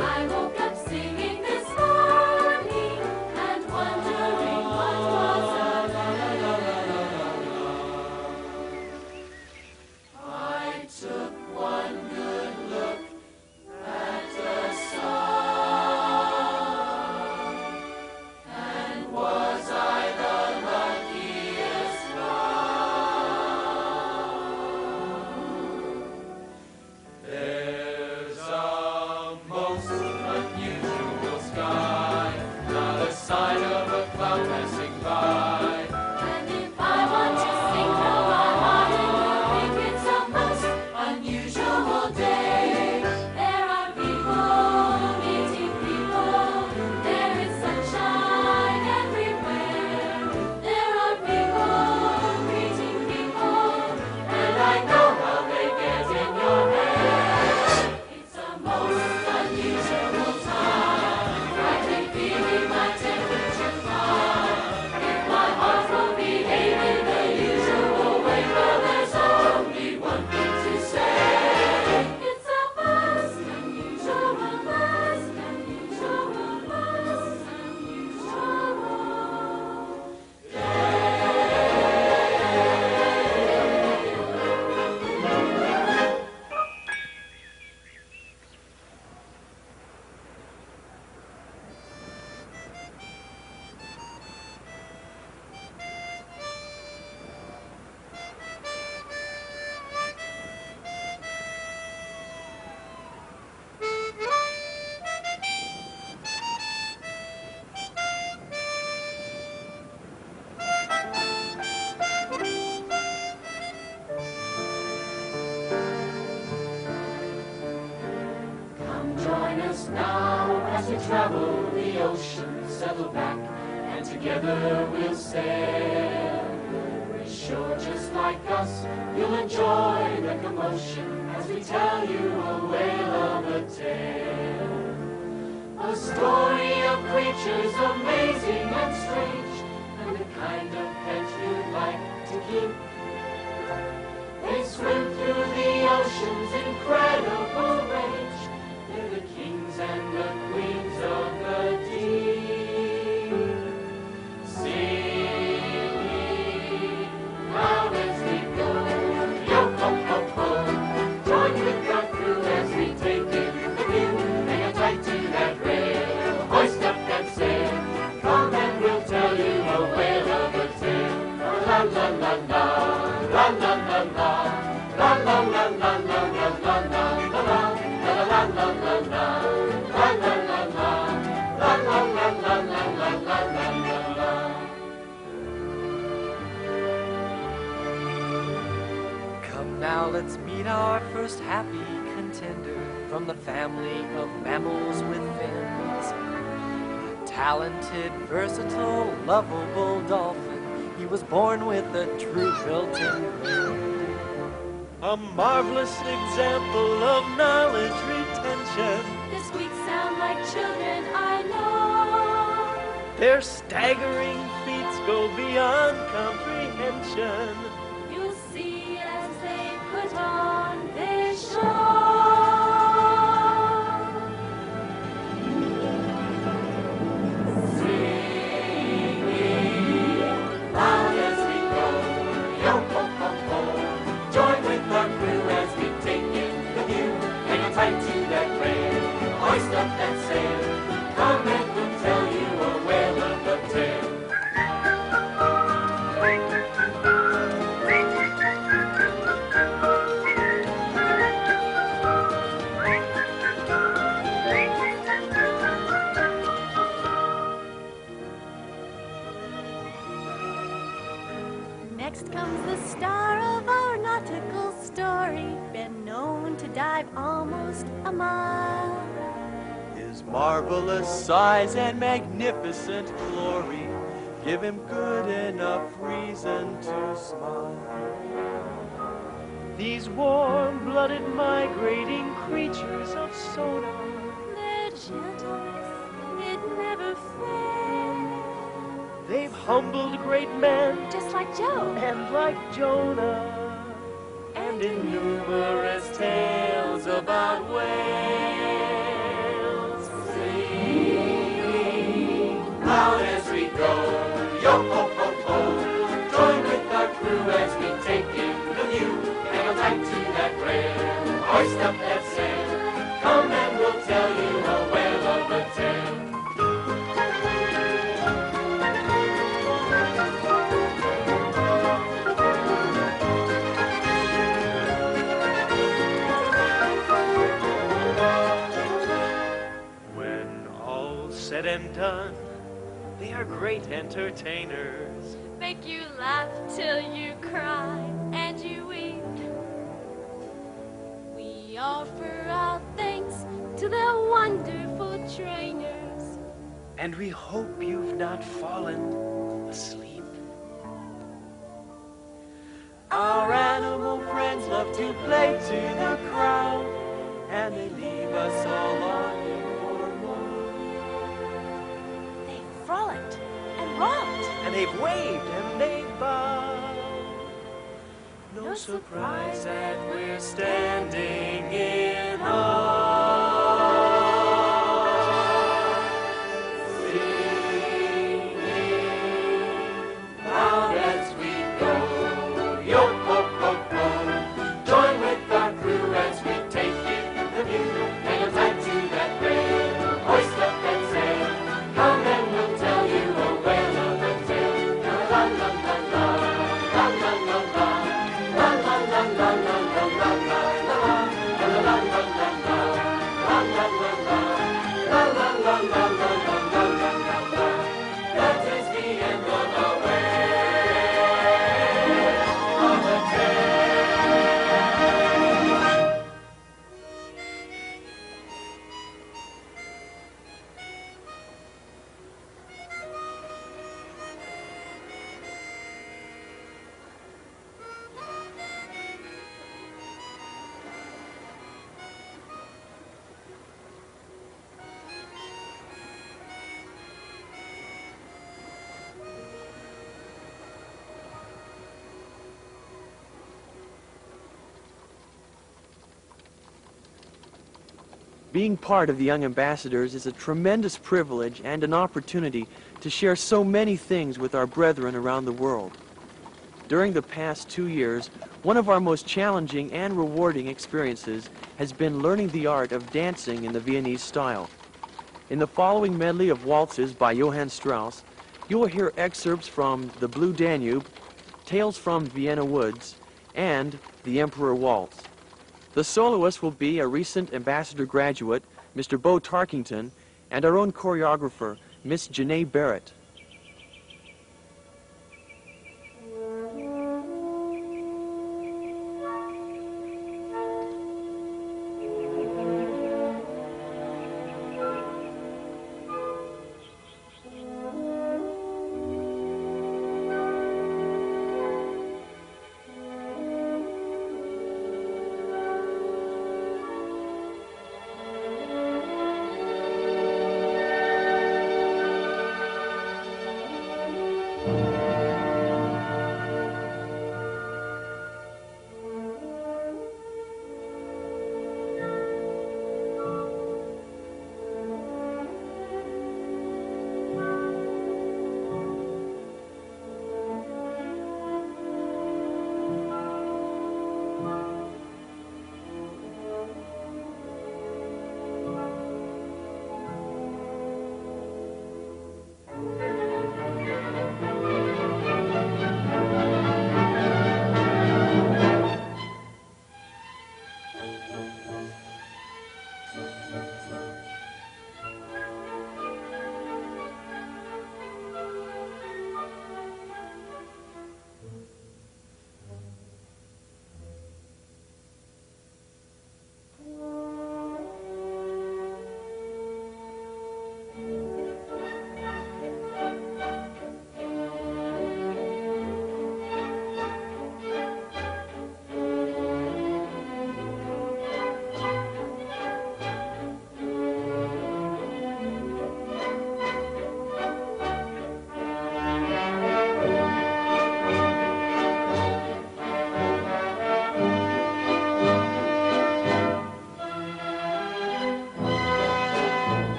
I woke up singing this morning and wondering what was ahead. I took one good look at the sun, and was I the luckiest one? There's a most unusual sky, not a sign of a cloud passing by. And if I want to sing from my heart, it will think it's a most unusual day. There are people meeting people. There is sunshine everywhere. to travel the ocean, settle back, and together we'll sail. We're sure just like us, you'll enjoy the commotion as we tell you a whale of a tale. A story of creatures amazing and strange, and the kind of pet you'd like to keep. They swim through the ocean's incredible range. They're the kings and the queens of the deep. Singing loud as we go, yo-ho-ho-ho. Join with our crew as we take in the view. Hang on tight to that rail, hoist up that sail. Come and we'll tell you a whale of a tale. La la la la, la la la la, la la la la la la la la la la. Come now, let's meet our first happy contender from the family of mammals with fins. A talented, versatile, lovable dolphin. He was born with a true built-in grin. A marvelous example of knowledge retention. The squeaks sound like children, I know. Their staggering feats go beyond comprehension. You'll see as they put on their show. Singing loud as we go, yo-ho-ho-ho. Join with our crew as we take in the view. Hang on tight to that rail, hoist up that sail. Come and we'll tell you a whale of a tale. Next comes the star of our nautical story, been known to dive almost a mile. His marvelous size and magnificent glory give him good enough reason to smile. These warm-blooded migrating creatures of sonar, Their gentleness, it never fails. they've humbled great men Just like Joe. and like Jonah, and in numerous tales about whales. Singing loud as we go, yo-ho-ho-ho. Join with our crew as we take in the view. Hang on tight to that rail, hoist up that sail. Come and we'll tell you a whale of a tale. When all's said and done, they are great entertainers. Make you laugh till you cry and you weep. We offer our thanks to their wonderful trainers. And we hope you've not fallen asleep. Our animal friends love to play to the crowd, and they leave us all longing for more. They frolicked and romped. And they've waved and they've bowed. No surprise that we're standing in awe. Singing loud as we go, yo-ho-ho-ho. Join with our crew as we take in the view. Hang on tight to that rail, hoist up that sail. Come and we'll tell you a whale of a tale. La la la la la, la la la la, la la la la la la la la la la la la la la. Being part of the Young Ambassadors is a tremendous privilege and an opportunity to share so many things with our brethren around the world. During the past 2 years, one of our most challenging and rewarding experiences has been learning the art of dancing in the Viennese style. In the following medley of waltzes by Johann Strauss, you will hear excerpts from The Blue Danube, Tales from Vienna Woods, and The Emperor Waltz. The soloist will be a recent ambassador graduate, Mr. Bo Tarkington, and our own choreographer, Miss Janae Barrett.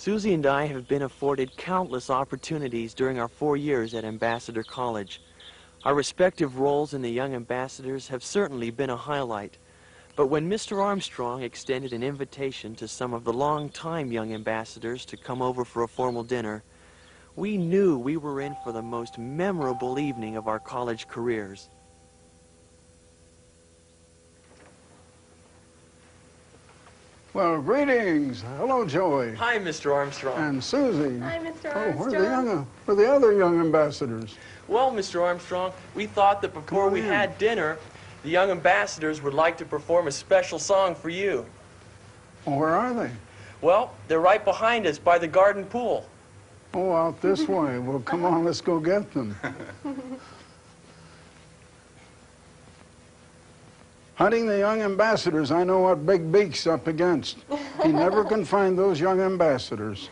Susie and I have been afforded countless opportunities during our 4 years at Ambassador College. Our respective roles in the Young Ambassadors have certainly been a highlight. But when Mr. Armstrong extended an invitation to some of the long-time Young Ambassadors to come over for a formal dinner, we knew we were in for the most memorable evening of our college careers. Well, greetings. Hello, Joey. Hi, Mr. Armstrong. And Susie. Hi, Mr. Oh, Armstrong. where are the other young ambassadors? Well, Mr. Armstrong, we thought that before we had dinner, the Young Ambassadors would like to perform a special song for you. Oh, where are they? Well, they're right behind us by the garden pool. Oh, out this way. Well, come on, let's go get them. Hunting the young ambassadors, I know what Big Beak's up against. He never can find those young ambassadors.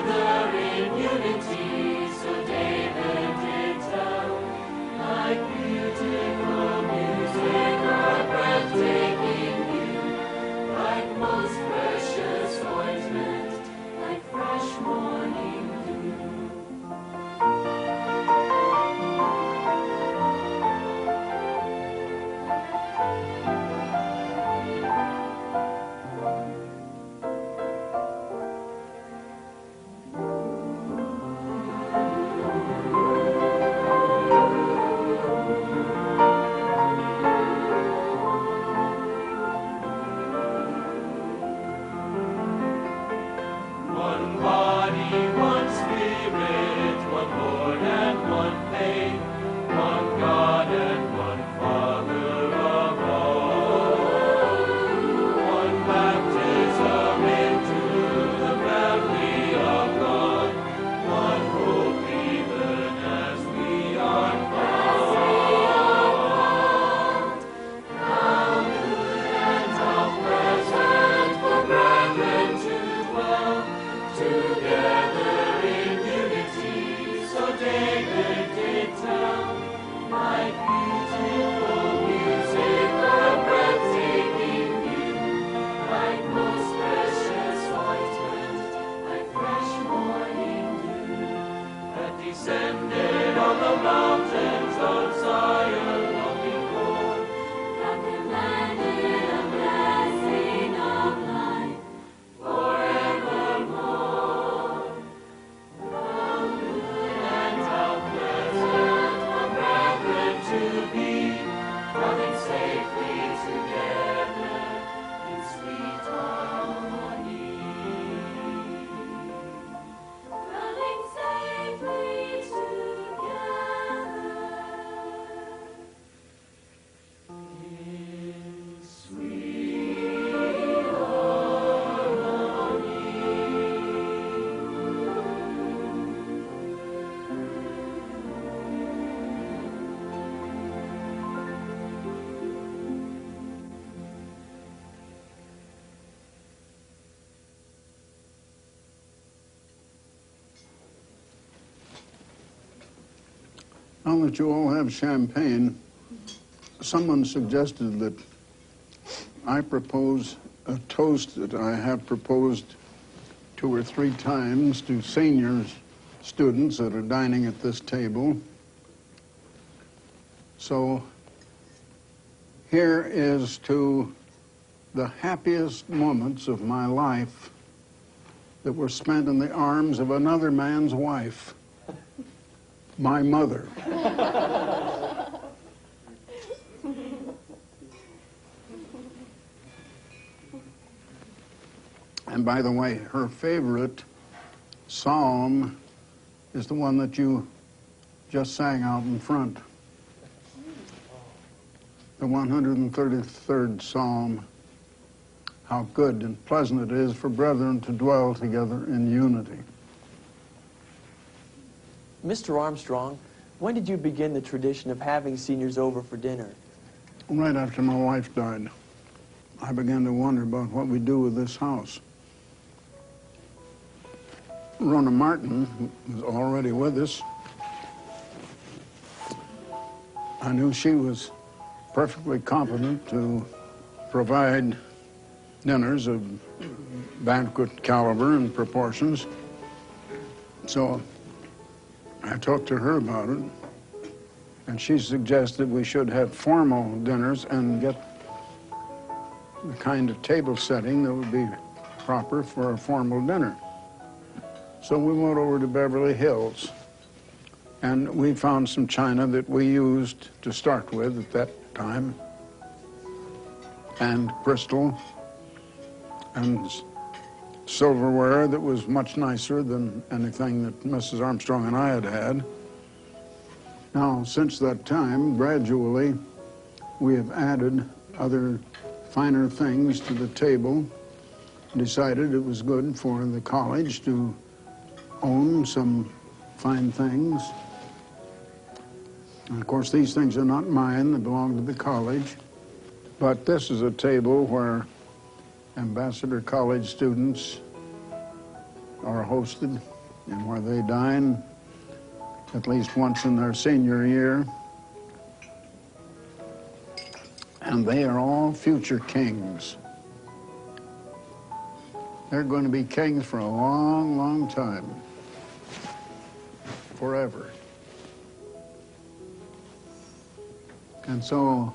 together in unity, so David did tell, like beautiful music or breathtaking view, like most precious ointment, like fresh morning dew. One body, one spirit, one Lord and one faith, one God and one Father of all. One baptism into the family of God, one hope even as we are called. How good and how pleasant for brethren to dwell together in unity, so David did tell, like beautiful music or breathtaking view, like most precious ointment, like fresh morning dew, that descended on the mountains of Zion long before, that commanded a blessing of life forevermore. How good and how pleasant for brethren to be, dwelling safely together in sweet harmony. Dwelling safely together in sweet harmony. Now that you all have champagne, someone suggested that I propose a toast that I have proposed 2 or 3 times to senior students that are dining at this table. So here is to the happiest moments of my life that were spent in the arms of another man's wife, my mother. And by the way, her favorite psalm is the one that you just sang out in front. The 133rd Psalm. How good and pleasant it is for brethren to dwell together in unity. Mr. Armstrong, when did you begin the tradition of having seniors over for dinner? Right after my wife died, I began to wonder about what we do with this house. Rona Martin was already with us. I knew she was perfectly competent to provide dinners of banquet caliber and proportions. So I talked to her about it, and she suggested we should have formal dinners and get the kind of table setting that would be proper for a formal dinner. So we went over to Beverly Hills, and we found some china that we used to start with at that time, and crystal, and silverware that was much nicer than anything that Mrs. Armstrong and I had had. Now, since that time, gradually, we have added other finer things to the table, decided it was good for the college to own some fine things. And of course, these things are not mine, they belong to the college. But this is a table where Ambassador College students are hosted. and where they dine at least once in their senior year. And they are all future kings. They're going to be kings for a long, long time. Forever. And so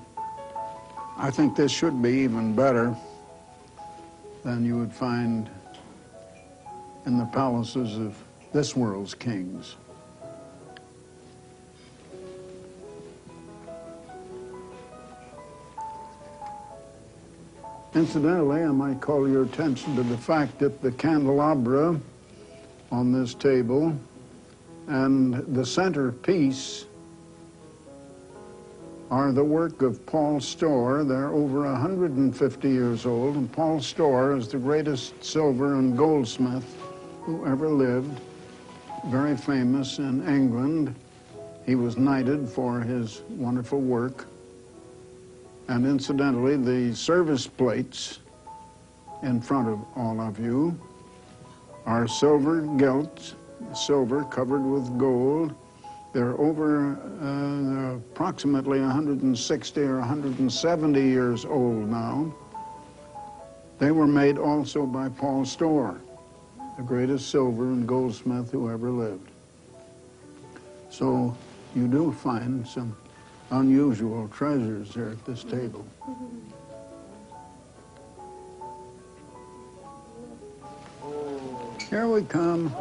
I think this should be even better than you would find in the palaces of this world's kings. Incidentally, I might call your attention to the fact that the candelabra on this table and the centerpiece are the work of Paul Storer. They're over 150 years old, and Paul Storer is the greatest silver and goldsmith who ever lived, very famous in England. He was knighted for his wonderful work. And incidentally, the service plates in front of all of you are silver gilt, silver covered with gold. They're over approximately 160 or 170 years old now. They were made also by Paul Storer, the greatest silver and goldsmith who ever lived. So you do find some unusual treasures here at this table. Here we come.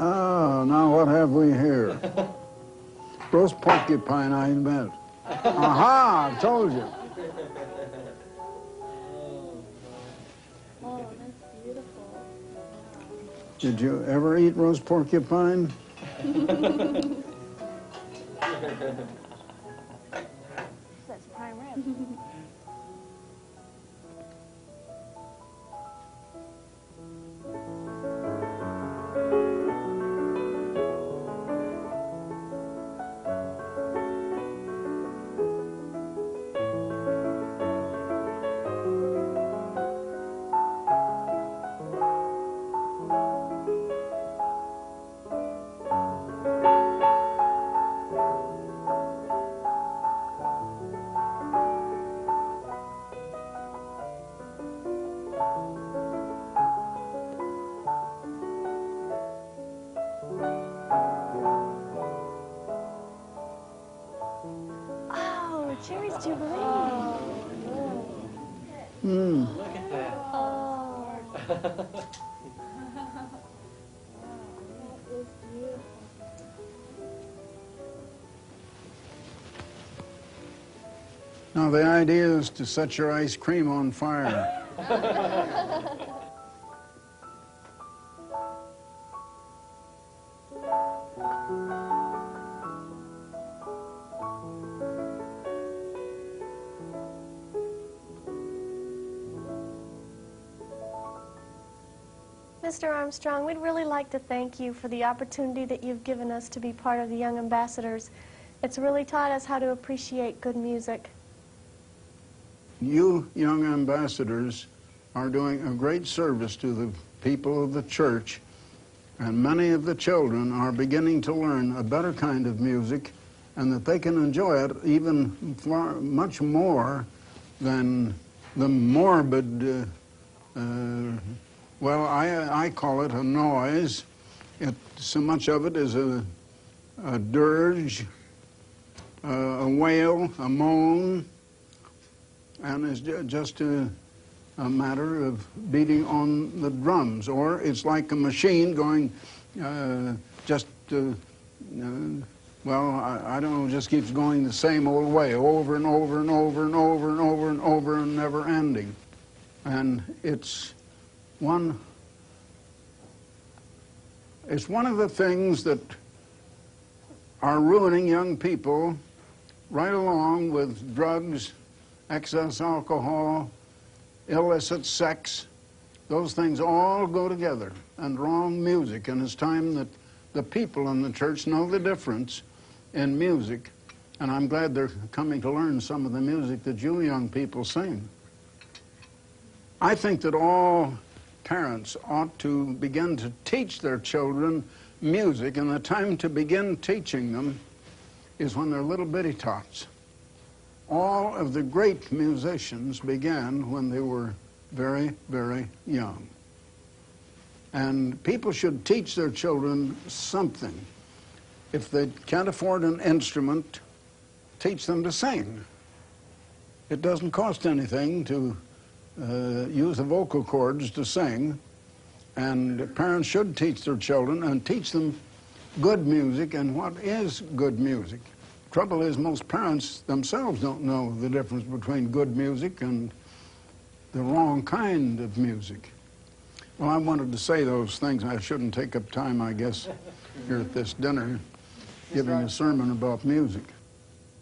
Oh, now what have we here? Roast porcupine, I bet. Aha, I told you. Oh, that's beautiful. Did you ever eat roast porcupine? That's prime rib. Cherry's Jubilee. Look at that. Oh. Now the idea is to set your ice cream on fire. Mr. Armstrong, we'd really like to thank you for the opportunity that you've given us to be part of the Young Ambassadors. It's really taught us how to appreciate good music. You young ambassadors are doing a great service to the people of the church, and many of the children are beginning to learn a better kind of music, and that they can enjoy it even far, much more than the morbid, well, I call it a noise. So much of it is a dirge, a wail, a moan, and it's just a matter of beating on the drums. Or it's like a machine going well, I don't know, just keeps going the same old way, over and over and over and over and over and over and never ending. And it's one of the things that are ruining young people right along with drugs, excess alcohol, illicit sex. Those things all go together, and wrong music. And it's time that the people in the church know the difference in music. And I'm glad they're coming to learn some of the music that you young people sing. I think that all parents ought to begin to teach their children music, and the time to begin teaching them is when they're little bitty tots. All of the great musicians began when they were very, very young. And people should teach their children something. If they can't afford an instrument, teach them to sing. It doesn't cost anything to use the vocal cords to sing, and parents should teach their children and teach them good music and what is good music. Trouble is, most parents themselves don't know the difference between good music and the wrong kind of music. Well, I wanted to say those things. I shouldn't take up time, I guess, here at this dinner, giving a sermon about music.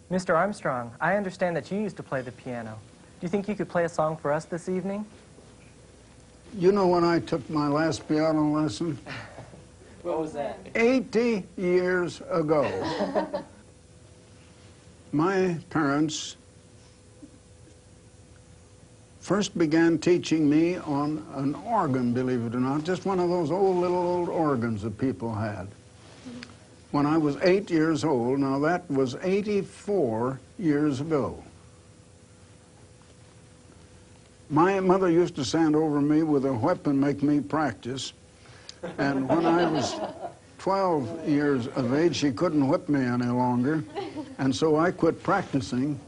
Mr. Armstrong, I understand that you used to play the piano. Do you think you could play a song for us this evening? You know when I took my last piano lesson? What was that? 80 years ago. My parents first began teaching me on an organ, believe it or not, just one of those old organs that people had. When I was 8 years old, now that was 84 years ago. My mother used to stand over me with a whip and make me practice. And when I was 12 years of age, she couldn't whip me any longer. And so I quit practicing,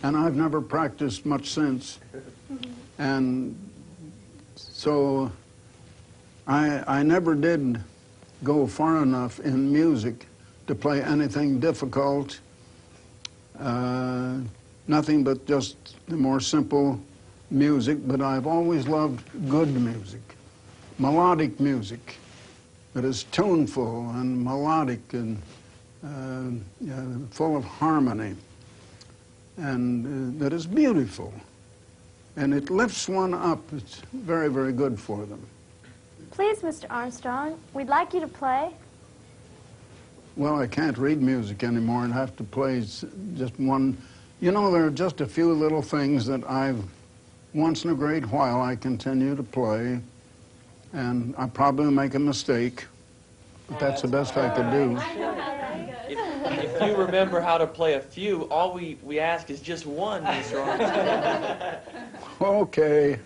and I've never practiced much since. And so I never did go far enough in music to play anything difficult, nothing but just the more simple music, but I've always loved good music, melodic music that is tuneful and melodic and full of harmony, and that is beautiful. And it lifts one up. It's very, very good for them. Please, Mr. Armstrong, we'd like you to play. Well, I can't read music anymore and have to play just one. You know, there are just a few little things that once in a great while I continue to play, and I probably make a mistake, but that's the best I could do. If you remember how to play a few, all we ask is just one, Mr. Armstrong. Okay.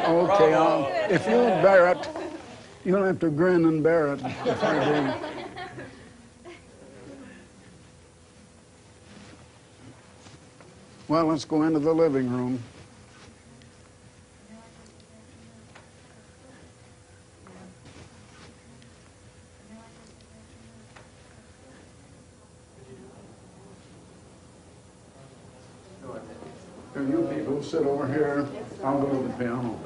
Okay, if you'll bear it, you'll have to grin and bear it if I do. Well, let's go into the living room. Here, you people sit over here. I'll go to the piano.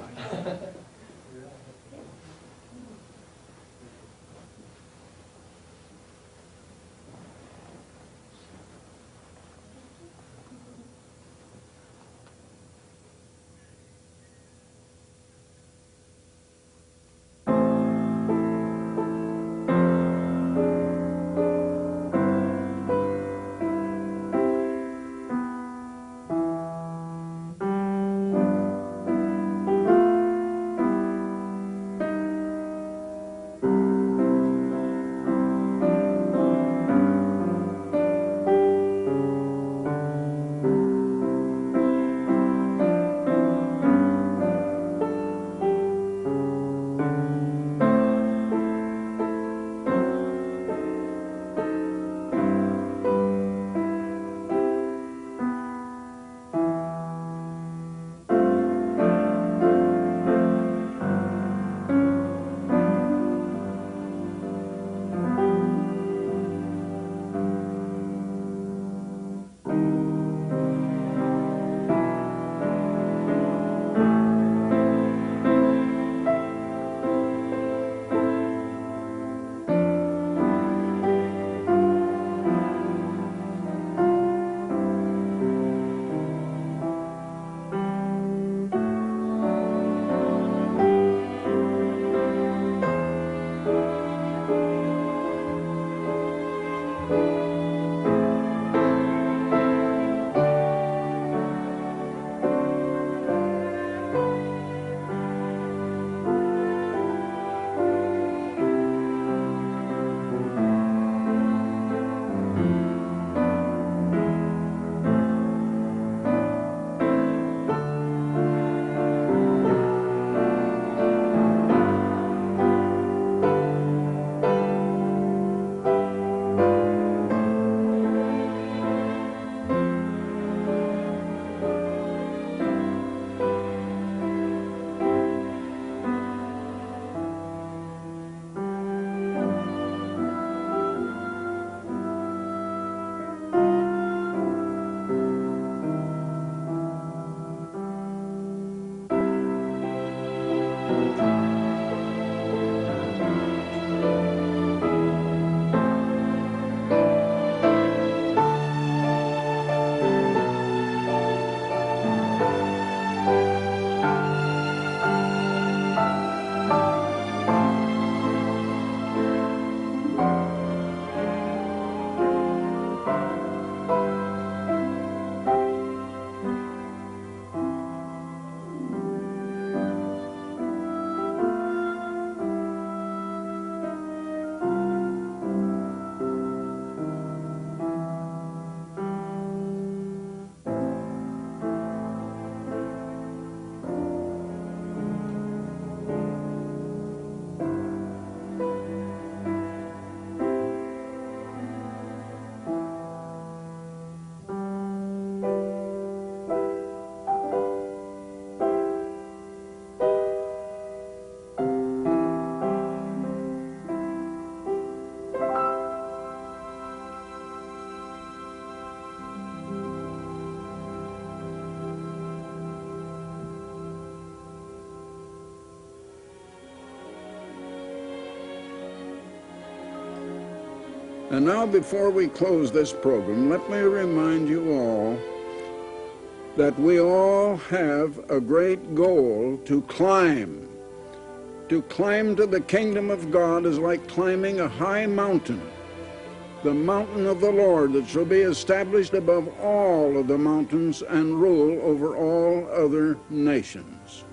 And now, before we close this program, let me remind you all that we all have a great goal to climb. To climb to the kingdom of God is like climbing a high mountain, the mountain of the Lord that shall be established above all of the mountains and rule over all other nations.